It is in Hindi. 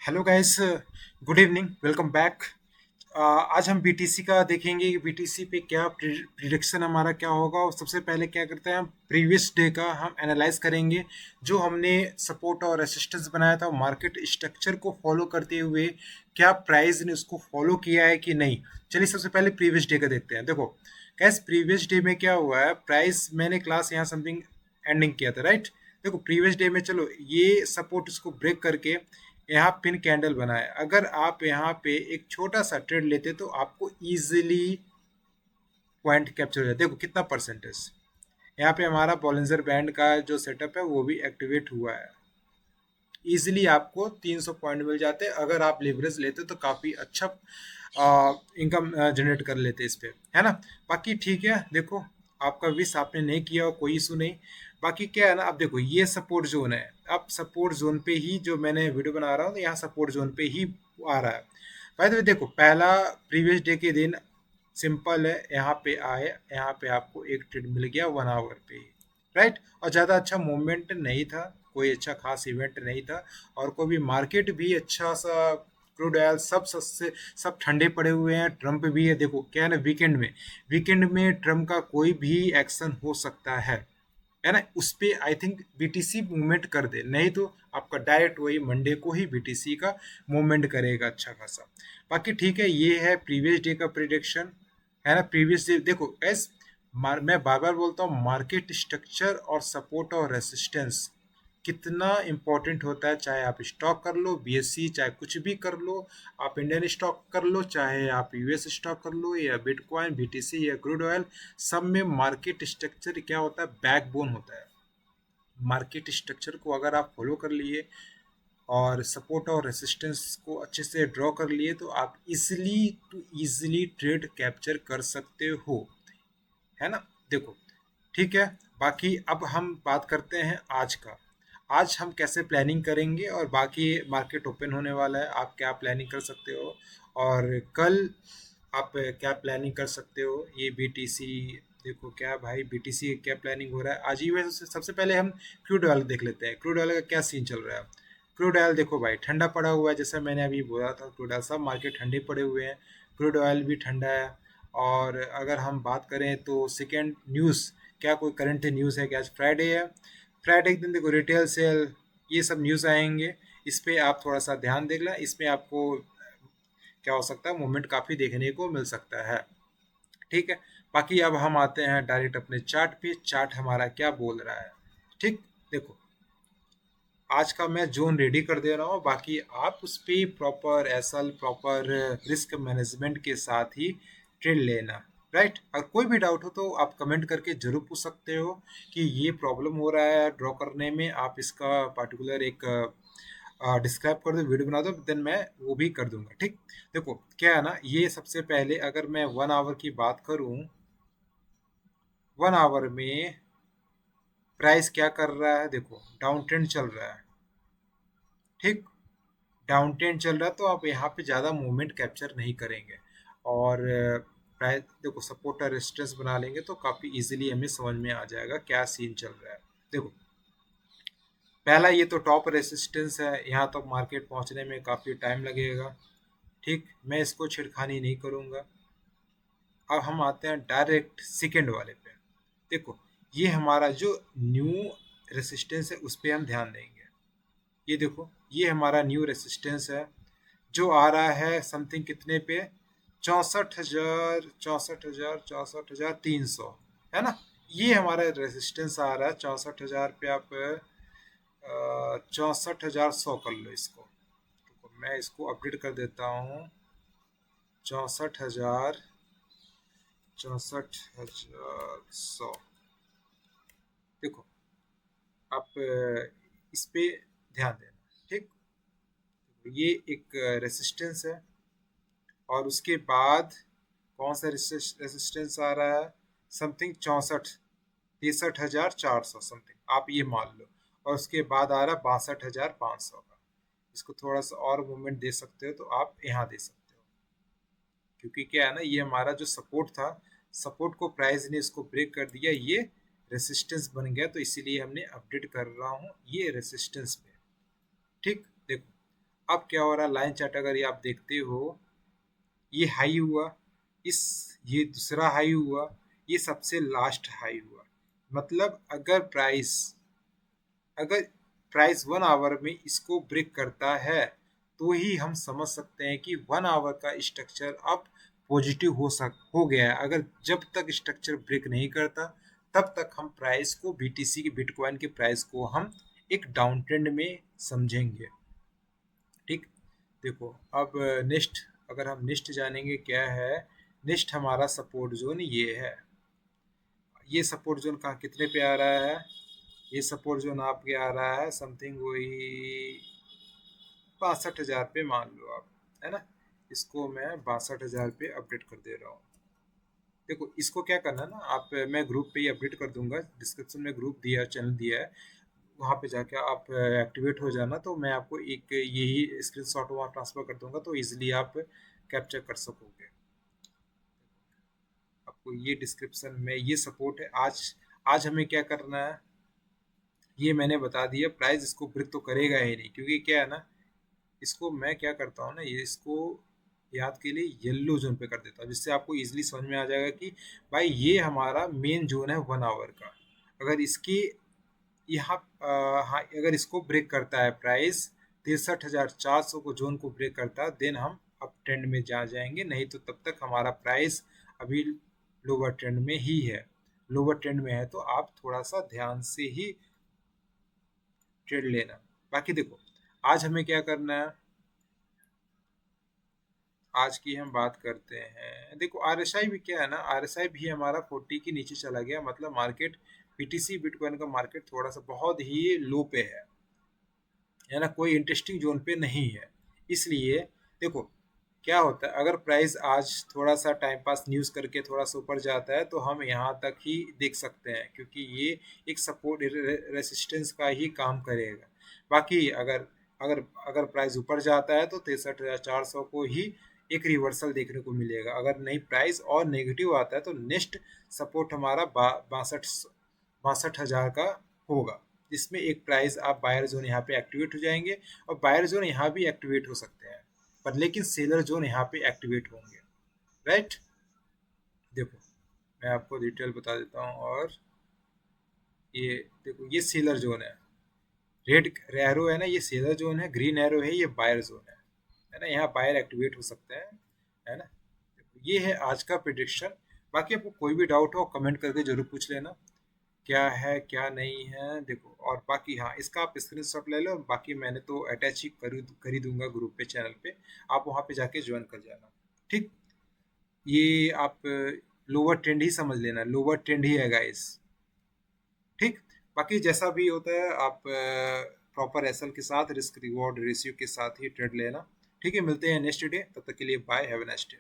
Hello guys, good evening, welcome back. आज हम बीटीसी का देखेंगे कि बीटीसी पे क्या प्रिडिक्शन हमारा क्या होगा। और सबसे पहले क्या करते हैं, हम प्रीवियस डे का हम एनालाइज करेंगे। जो हमने सपोर्ट और रेसिस्टेंस बनाया था मार्केट स्ट्रक्चर को फॉलो करते हुए क्या प्राइस ने उसको फॉलो किया है कि नहीं। चलिए सबसे पहले प्रीवियस डे का देखते हैं। देखो गैस, प्रीवियस डे में क्या हुआ है, प्राइस मैंने क्लास यहाँ समथिंग एंडिंग किया था, राइट। देखो प्रीवियस डे में, चलो ये सपोर्ट इसको ब्रेक करके यहाँ पिन कैंडल बनाए। अगर आप यहाँ पे एक छोटा सा ट्रेड लेते तो आपको इजीली पॉइंट कैप्चर हो जाता। देखो कितना परसेंटेज यहाँ पे हमारा बॉलिंजर बैंड का जो सेटअप है वो भी एक्टिवेट हुआ है। इजीली आपको 300 पॉइंट मिल जाते हैं। अगर आप लिवरेज लेते तो काफ़ी अच्छा इनकम जनरेट कर लेते इस पे, है ना। बाकी ठीक है, देखो आपका विश आपने नहीं किया हो, कोई इशू नहीं। बाकी क्या है ना, अब देखो ये सपोर्ट जोन है। अब सपोर्ट जोन पे ही जो मैंने वीडियो बना रहा हूँ तो यहाँ सपोर्ट जोन पे ही आ रहा है। बाय द वे देखो, पहला प्रीवियस डे के दिन सिंपल है, यहाँ पे आए, यहाँ पे आपको एक ट्रेड मिल गया 1 आवर पे ही, राइट। और ज़्यादा अच्छा मूवमेंट नहीं था, कोई अच्छा खास इवेंट नहीं था। और कोई भी मार्केट भी अच्छा सा, क्रूड ऑयल सब सस्ते, सब ठंडे पड़े हुए हैं। ट्रम्प भी है, देखो क्या है ना, वीकेंड में ट्रम्प का कोई भी एक्शन हो सकता है ना। उस पे आई थिंक बीटीसी मूवमेंट कर दे, नहीं तो आपका डायरेक्ट वही मंडे को ही बीटीसी का मूवमेंट करेगा अच्छा खासा। बाकी ठीक है, ये है प्रीवियस डे का प्रिडिक्शन, है ना। प्रीवियस डे देखो एस, मैं बार बार बोलता हूँ, मार्केट स्ट्रक्चर और सपोर्ट और रेसिस्टेंस कितना इंपॉर्टेंट होता है। चाहे आप स्टॉक कर लो, बीएससी, चाहे कुछ भी कर लो, आप इंडियन स्टॉक कर लो, चाहे आप यूएस स्टॉक कर लो, या बिटकॉइन, बीटीसी या क्रूड ऑयल, सब में मार्केट स्ट्रक्चर क्या होता है, बैकबोन होता है। मार्केट स्ट्रक्चर को अगर आप फॉलो कर लिए और सपोर्ट और रेसिस्टेंस को अच्छे से ड्रॉ कर लिए तो आप इजिली ट्रेड कैप्चर कर सकते हो, है ना। देखो ठीक है। बाकी अब हम बात करते हैं आज का। आज हम कैसे प्लानिंग करेंगे, और बाकी मार्केट ओपन होने वाला है, आप क्या प्लानिंग कर सकते हो, और कल आप क्या प्लानिंग कर सकते हो। ये बीटीसी, देखो क्या भाई, बीटीसी क्या प्लानिंग हो रहा है आज। ही सबसे पहले हम क्रूड ऑयल देख लेते हैं, क्रूड ऑयल का क्या सीन चल रहा है। क्रूड ऑयल देखो भाई, ठंडा पड़ा हुआ है, जैसा मैंने अभी बोला था, क्रूड ऑयल सब मार्केट ठंडे पड़े हुए हैं, क्रूड ऑयल भी ठंडा है। और अगर हम बात करें तो सेकेंड न्यूज़, क्या कोई करंट न्यूज़ है कि आज फ्राइडे है, फ्राइडे के दिन देखो रिटेल सेल, ये सब न्यूज़ आएंगे। इस पे आप थोड़ा सा ध्यान देख लें, इसमें आपको क्या हो सकता है, मूवमेंट काफ़ी देखने को मिल सकता है। ठीक है। बाकी अब हम आते हैं डायरेक्ट अपने चार्ट पे, चार्ट हमारा क्या बोल रहा है। ठीक, देखो आज का मैं जोन रेडी कर दे रहा हूँ, बाकी आप उस पे proper acyl, proper risk management के साथ ही ट्रेड लेना, राइट। अगर कोई भी डाउट हो तो आप कमेंट करके जरूर पूछ सकते हो कि ये प्रॉब्लम हो रहा है ड्रॉ करने में, आप इसका पर्टिकुलर एक डिस्क्राइब कर दो, वीडियो बना दो, देन मैं वो भी कर दूंगा। ठीक, देखो क्या है ना, ये सबसे पहले अगर मैं 1 आवर की बात करूं, 1 आवर में प्राइस क्या कर रहा है, देखो डाउन ट्रेंड चल रहा है। ठीक, डाउन ट्रेंड चल रहा है तो आप यहाँ पे ज़्यादा मूवमेंट कैप्चर नहीं करेंगे। और प्राइस देखो सपोर्ट और रेजिस्टेंस बना लेंगे तो काफ़ी इजीली हमें समझ में आ जाएगा क्या सीन चल रहा है। देखो पहला ये तो टॉप रेसिस्टेंस है, यहाँ तक मार्केट पहुँचने में काफ़ी टाइम लगेगा। ठीक, मैं इसको छिड़खानी नहीं करूँगा। अब हम आते हैं डायरेक्ट सेकेंड वाले पे। देखो ये हमारा जो न्यू रेसिस्टेंस है उस पर हम ध्यान देंगे। ये देखो ये हमारा न्यू रेसिस्टेंस है, जो आ रहा है समथिंग कितने पे, 64,000, 64,000, 64,300, है ना। ये हमारा रेजिस्टेंस आ रहा है 64,000 पे। आप 64,100 कर लो इसको। तो मैं इसको अपडेट कर देता हूँ, 64,000, 64,100। देखो आप इस पे ध्यान देना। ठीक, ये एक रेसिस्टेंस है, और उसके बाद कौन सा रेसिस्टेंस आ रहा है, समथिंग 63,400 समथिंग, आप ये मान लो। और उसके बाद आ रहा है 62,500 का। इसको थोड़ा सा और मूवमेंट दे सकते हो तो आप यहाँ दे सकते हो, क्योंकि क्या है ना, ये हमारा जो सपोर्ट था, सपोर्ट को प्राइस ने इसको ब्रेक कर दिया, ये रेसिस्टेंस बन गया, तो इसीलिए हमने अपडेट कर रहा हूँ ये रेसिस्टेंस पे। ठीक, देखो अब क्या हो रहा है, लाइन चार्ट अगर ये आप देखते हो, ये हाई हुआ, इस ये दूसरा हाई हुआ, ये सबसे लास्ट हाई हुआ। मतलब अगर प्राइस 1 आवर में इसको ब्रेक करता है तो ही हम समझ सकते हैं कि 1 आवर का स्ट्रक्चर अब पॉजिटिव हो गया है। अगर जब तक स्ट्रक्चर ब्रेक नहीं करता तब तक हम प्राइस को, बीटीसी की, बिटकॉइन के प्राइस को हम एक डाउन ट्रेंड में समझेंगे। ठीक, देखो अब नेक्स्ट, अगर हम नेक्स्ट जानेंगे क्या है, नेक्स्ट हमारा सपोर्ट जोन ये है। ये सपोर्ट जोन कहाँ, कितने पे आ रहा है, ये सपोर्ट जोन आपके आ रहा है समथिंग वही 62,000 पे मान लो आप, है ना। इसको मैं 62,000 पे अपडेट कर दे रहा हूँ। देखो इसको क्या करना है ना, आप, मैं ग्रुप पे ही अपडेट कर दूंगा, डिस्क्रिप्शन में ग्रुप दिया, चैनल दिया है, वहाँ पे जाके आप एक्टिवेट हो जाना, तो मैं आपको एक यही स्क्रीनशॉट वहाँ ट्रांसफर कर दूंगा, तो इजीली आप कैप्चर कर सकोगे। आपको ये डिस्क्रिप्शन में ये सपोर्ट है। आज आज हमें क्या करना है ये मैंने बता दिया। प्राइस इसको ब्रेक तो करेगा ही नहीं, क्योंकि क्या है ना, इसको मैं क्या करता हूँ ना, ये इसको याद के लिए येलो जोन पे कर देता हूँ, जिससे आपको इजीली समझ में आ जाएगा कि भाई ये हमारा मेन जोन है 1 आवर का। अगर इसकी यहाँ हाँ, अगर इसको ब्रेक करता है प्राइस, 63,400 को जोन को ब्रेक करता है, देन हम अप ट्रेंड में जा जाएंगे, नहीं तो तब तक हमारा प्राइस अभी लोअर ट्रेंड में ही है। लोअर ट्रेंड में है तो आप थोड़ा सा ध्यान से ही ट्रेड लेना। बाकी देखो आज हमें क्या करना है, आज की हम बात करते हैं। देखो आरएसआई भी क्या है ना, आरएसआई भी हमारा 40 के नीचे चला गया, मतलब मार्केट, बीटीसी बिटकॉइन का मार्केट थोड़ा सा बहुत ही लो पे है ना, कोई इंटरेस्टिंग जोन पे नहीं है। इसलिए देखो क्या होता है, अगर प्राइस आज थोड़ा सा टाइम पास न्यूज़ करके थोड़ा सा ऊपर जाता है तो हम यहाँ तक ही देख सकते हैं, क्योंकि ये एक सपोर्ट रेसिस्टेंस का ही काम करेगा। बाकी अगर अगर अगर प्राइस ऊपर जाता है तो 63,400 को ही एक रिवर्सल देखने को मिलेगा। अगर नहीं प्राइस और नेगेटिव आता है तो नेक्स्ट सपोर्ट हमारा 62,000 का होगा, जिसमें एक प्राइस आप बायर जोन यहाँ पे एक्टिवेट हो जाएंगे, और बायर जोन यहाँ भी एक्टिवेट हो सकते हैं, पर लेकिन सेलर जोन यहाँ पे एक्टिवेट होंगे। राइट, देखो मैं आपको डिटेल बता देता हूँ। और ये देखो ये सेलर जोन है, रेड एरो है ना, ये सेलर जोन है, ग्रीन एरो है, ये बायर जोन है ना, यहाँ बायर एक्टिवेट हो सकते हैं, है ना। देखो ये है आज का प्रिडिक्शन। बाकी आपको कोई भी डाउट हो कमेंट करके जरूर पूछ लेना, क्या है क्या नहीं है। देखो और बाकी हाँ, इसका आप स्क्रीनशॉट ले लो, बाकी मैंने तो अटैच ही कर ही दूंगा ग्रुप पे, चैनल पे, आप वहाँ पे जाके ज्वाइन कर जाना। ठीक, ये आप लोअर ट्रेंड ही समझ लेना, लोअर ट्रेंड ही है गाइस। ठीक, बाकी जैसा भी होता है आप प्रॉपर एसएल के साथ, रिस्क रिवॉर्ड रेशियो के साथ ही ट्रेड लेना। ठीक है, मिलते हैं नेक्स्ट डे, तब तक के लिए bye, have a nice day.